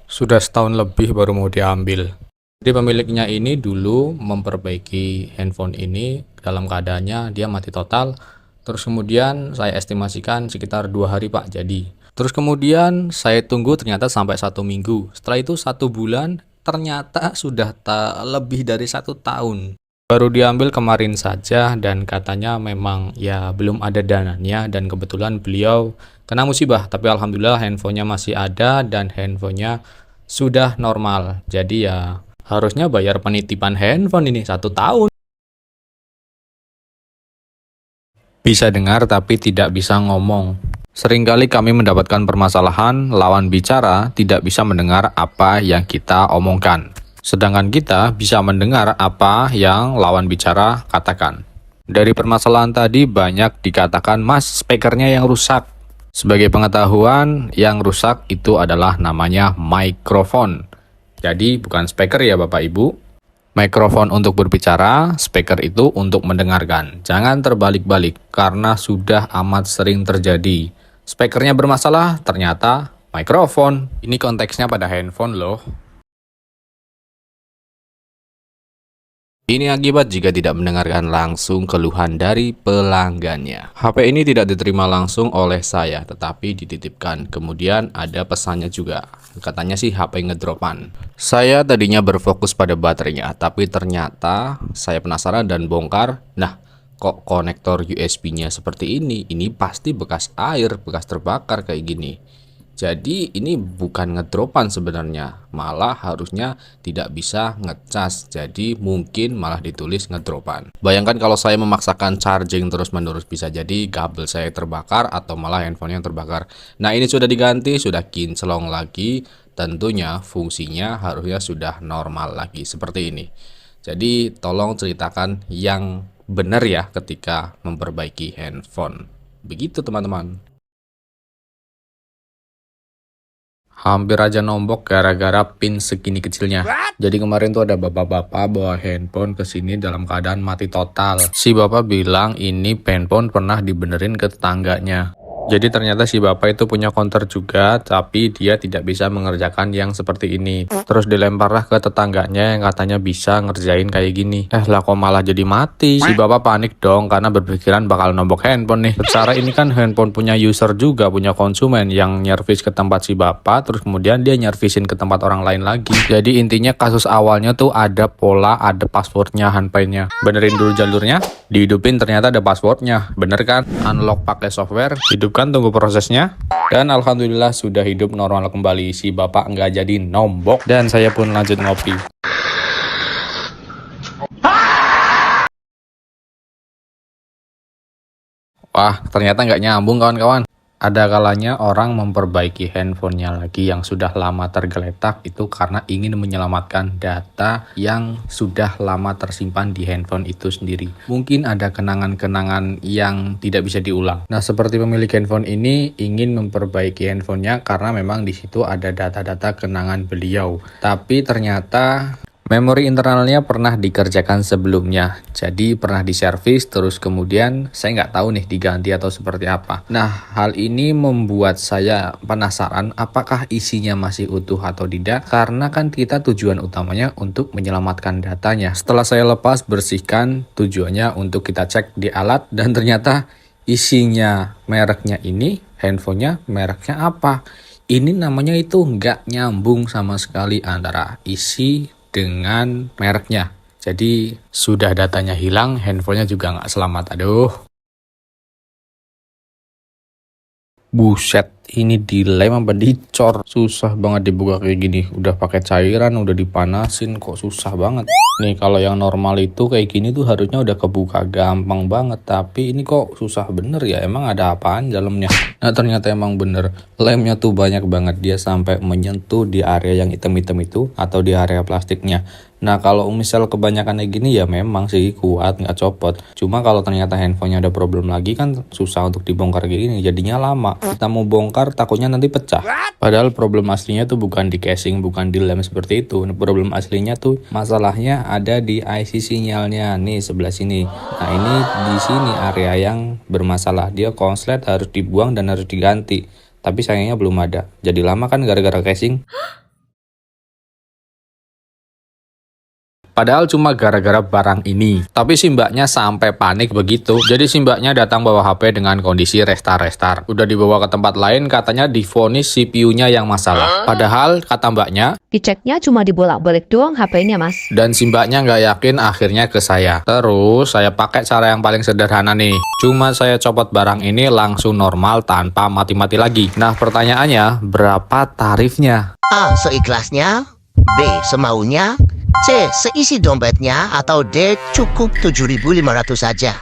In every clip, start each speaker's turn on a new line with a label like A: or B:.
A: Sudah setahun lebih baru mau diambil. Jadi pemiliknya ini dulu memperbaiki handphone ini dalam keadaannya dia mati total. Terus kemudian saya estimasikan sekitar 2 hari Pak jadi. Terus kemudian saya tunggu ternyata sampai 1 minggu. Setelah itu 1 bulan ternyata sudah lebih dari 1 tahun. Baru diambil kemarin saja dan katanya memang ya belum ada dananya dan kebetulan beliau kena musibah. Tapi alhamdulillah handphonenya masih ada dan handphonenya sudah normal. Jadi ya harusnya bayar penitipan handphone ini 1 tahun. Bisa dengar tapi tidak bisa ngomong. Seringkali kami mendapatkan permasalahan, lawan bicara tidak bisa mendengar apa yang kita omongkan. Sedangkan kita bisa mendengar apa yang lawan bicara katakan. Dari permasalahan tadi banyak dikatakan, "Mas, speakernya yang rusak." Sebagai pengetahuan, yang rusak itu adalah namanya mikrofon. Jadi bukan speaker ya Bapak Ibu. Mikrofon untuk berbicara, speaker itu untuk mendengarkan. Jangan terbalik-balik, karena sudah amat sering terjadi. Speakernya bermasalah, ternyata mikrofon. Ini konteksnya pada handphone loh. Ini akibat jika tidak mendengarkan langsung keluhan dari pelanggannya. HP ini tidak diterima langsung oleh saya, tetapi dititipkan. Kemudian ada pesannya juga. Katanya sih HP ngedropan. Saya tadinya berfokus pada baterainya, tapi ternyata saya penasaran dan bongkar. Nah, kok konektor USB-nya seperti ini? Ini pasti bekas air, bekas terbakar kayak gini. Jadi ini bukan ngedropan sebenarnya, malah harusnya tidak bisa ngecas. Jadi mungkin malah ditulis ngedropan. Bayangkan kalau saya memaksakan charging terus-menerus, bisa jadi kabel saya terbakar atau malah handphone yang terbakar. Nah, ini sudah diganti, sudah kinclong lagi. Tentunya fungsinya harusnya sudah normal lagi seperti ini. Jadi tolong ceritakan yang benar ya ketika memperbaiki handphone. Begitu teman-teman. Hampir aja nombok gara-gara pin segini kecilnya. Jadi kemarin tuh ada bapak-bapak bawa handphone ke sini dalam keadaan mati total. Si bapak bilang ini handphone pernah dibenerin ke tetangganya. Jadi ternyata si bapak itu punya counter juga, tapi dia tidak bisa mengerjakan yang seperti ini. Terus dilemparlah ke tetangganya yang katanya bisa ngerjain kayak gini. Lah kok malah jadi mati. Si bapak panik dong karena berpikiran bakal nombok handphone nih. Secara ini kan handphone punya user juga, punya konsumen yang nyervis ke tempat si bapak, terus kemudian dia nyervisin ke tempat orang lain lagi. Jadi intinya kasus awalnya tuh ada pola, ada passwordnya handphonenya. Benerin dulu jalurnya, dihidupin ternyata ada passwordnya. Bener kan? Unlock pakai software, hidupkan, tunggu prosesnya. Dan alhamdulillah sudah hidup normal kembali. Si bapak nggak jadi nombok dan saya pun lanjut ngopi. Wah, ternyata nggak nyambung kawan-kawan. Ada kalanya orang memperbaiki handphonenya lagi yang sudah lama tergeletak itu karena ingin menyelamatkan data yang sudah lama tersimpan di handphone itu sendiri. Mungkin ada kenangan-kenangan yang tidak bisa diulang. Nah, seperti pemilik handphone ini ingin memperbaiki handphonenya karena memang di situ ada data-data kenangan beliau. Tapi ternyata memori internalnya pernah dikerjakan sebelumnya, jadi pernah diservis terus kemudian saya nggak tahu nih diganti atau seperti apa. Nah, hal ini membuat saya penasaran apakah isinya masih utuh atau tidak, karena kan kita tujuan utamanya untuk menyelamatkan datanya. Setelah saya lepas bersihkan, tujuannya untuk kita cek di alat dan ternyata isinya mereknya ini, handphonenya mereknya apa. Ini namanya itu nggak nyambung sama sekali antara isi dengan mereknya. Jadi sudah datanya hilang, handphonenya juga nggak selamat. Aduh. Buset, ini dilem apa dicor? Susah banget dibuka kayak gini. Udah pakai cairan, udah dipanasin, kok susah banget. Nih kalau yang normal itu kayak gini tuh harusnya udah kebuka gampang banget. Tapi ini kok susah bener ya, emang ada apaan dalamnya? Nah ternyata emang bener, lemnya tuh banyak banget. Dia sampai menyentuh di area yang hitam-hitam itu atau di area plastiknya. Nah kalau misal kebanyakan kayak gini ya memang sih kuat, nggak copot. Cuma kalau ternyata handphonenya ada problem lagi kan susah untuk dibongkar kayak gini, jadinya lama. Kita mau bongkar takutnya nanti pecah. Padahal problem aslinya tuh bukan di casing, bukan di lem seperti itu. Problem aslinya tuh masalahnya ada di IC sinyalnya nih sebelah sini. Nah ini di sini area yang bermasalah. Dia konslet, harus dibuang dan harus diganti. Tapi sayangnya belum ada. Jadi lama kan gara-gara casing. Padahal cuma gara-gara barang ini. Tapi si mbaknya sampai panik begitu. Jadi si mbaknya datang bawa HP dengan kondisi restar-restar. Udah dibawa ke tempat lain, katanya divonis CPU-nya yang masalah. Padahal kata mbaknya,
B: Diceknya cuma dibolak-balik doang HP-nya, Mas.
A: dan si mbaknya nggak yakin, akhirnya ke saya. Terus saya pakai cara yang paling sederhana nih. Cuma saya copot barang ini langsung normal tanpa mati-mati lagi. Nah pertanyaannya, berapa tarifnya?
C: A. Seikhlasnya, B. Semaunya, C. Seisi dompetnya, atau D. Cukup 7.500 saja.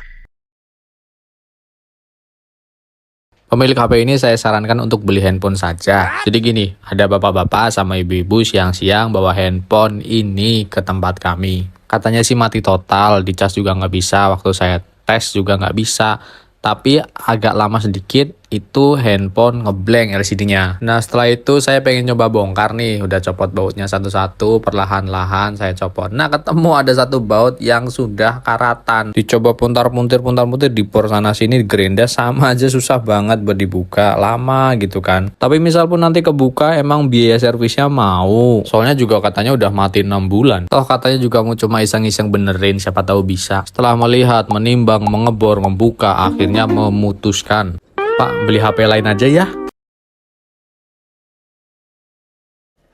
A: Pemilik HP ini saya sarankan untuk beli handphone saja. Jadi gini, ada bapak-bapak sama ibu-ibu siang-siang bawa handphone ini ke tempat kami. Katanya sih mati total, dicas juga nggak bisa, waktu saya tes juga nggak bisa. Tapi agak lama sedikit, itu handphone ngeblank LCD-nya. Nah setelah itu saya pengen coba bongkar nih, udah copot bautnya satu-satu, perlahan-lahan saya copot. Nah ketemu ada satu baut yang sudah karatan. Dicoba puntar-puntir dipor sana sini, gerenda sama aja susah banget buat dibuka, lama gitu kan. Tapi misal pun nanti kebuka, emang biaya servisnya mau. Soalnya juga katanya udah mati 6 bulan. Toh katanya juga mau cuma iseng-iseng benerin, siapa tahu bisa. Setelah melihat, menimbang, mengebor, membuka, akhirnya memutuskan, Pak, beli HP lain aja ya.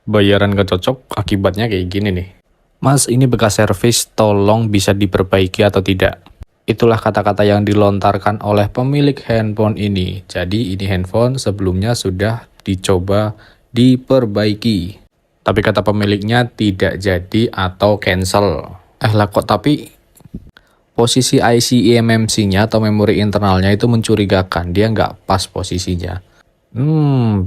A: Bayaran gak cocok, akibatnya kayak gini nih. Mas, ini bekas servis, tolong bisa diperbaiki atau tidak? Itulah kata-kata yang dilontarkan oleh pemilik handphone ini. Jadi ini handphone sebelumnya sudah dicoba diperbaiki. Tapi kata pemiliknya tidak jadi atau cancel. Lah kok tapi posisi IC eMMC-nya atau memori internalnya itu mencurigakan, dia nggak pas posisinya.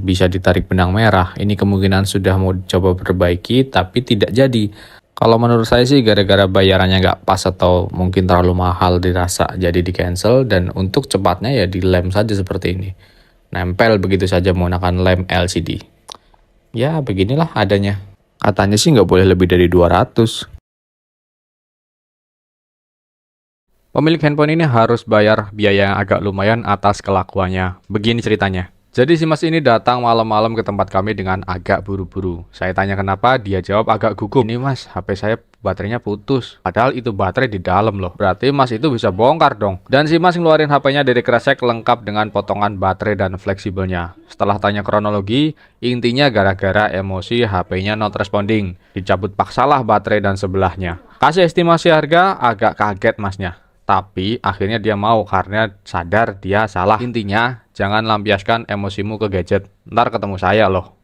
A: Bisa ditarik benang merah. Ini kemungkinan sudah mau coba perbaiki tapi tidak jadi. Kalau menurut saya sih gara-gara bayarannya nggak pas atau mungkin terlalu mahal dirasa, jadi di cancel. Dan untuk cepatnya ya dilem saja seperti ini. Nempel begitu saja menggunakan lem LCD. Ya beginilah adanya. Katanya sih nggak boleh lebih dari 200. Pemilik handphone ini harus bayar biaya yang agak lumayan atas kelakuannya. Begini ceritanya. Jadi si mas ini datang malam-malam ke tempat kami dengan agak buru-buru. Saya tanya kenapa, dia jawab agak gugup. Ini mas, HP saya baterainya putus. Padahal itu baterai di dalam loh. Berarti mas itu bisa bongkar dong. Dan si mas ngeluarin HP-nya dari kresek lengkap dengan potongan baterai dan fleksibelnya. Setelah tanya kronologi, intinya gara-gara emosi HP-nya not responding. Dicabut paksalah baterai dan sebelahnya. Kasih estimasi harga, agak kaget masnya. Tapi akhirnya dia mau karena sadar dia salah. Intinya jangan lampiaskan emosimu ke gadget. Ntar ketemu saya loh.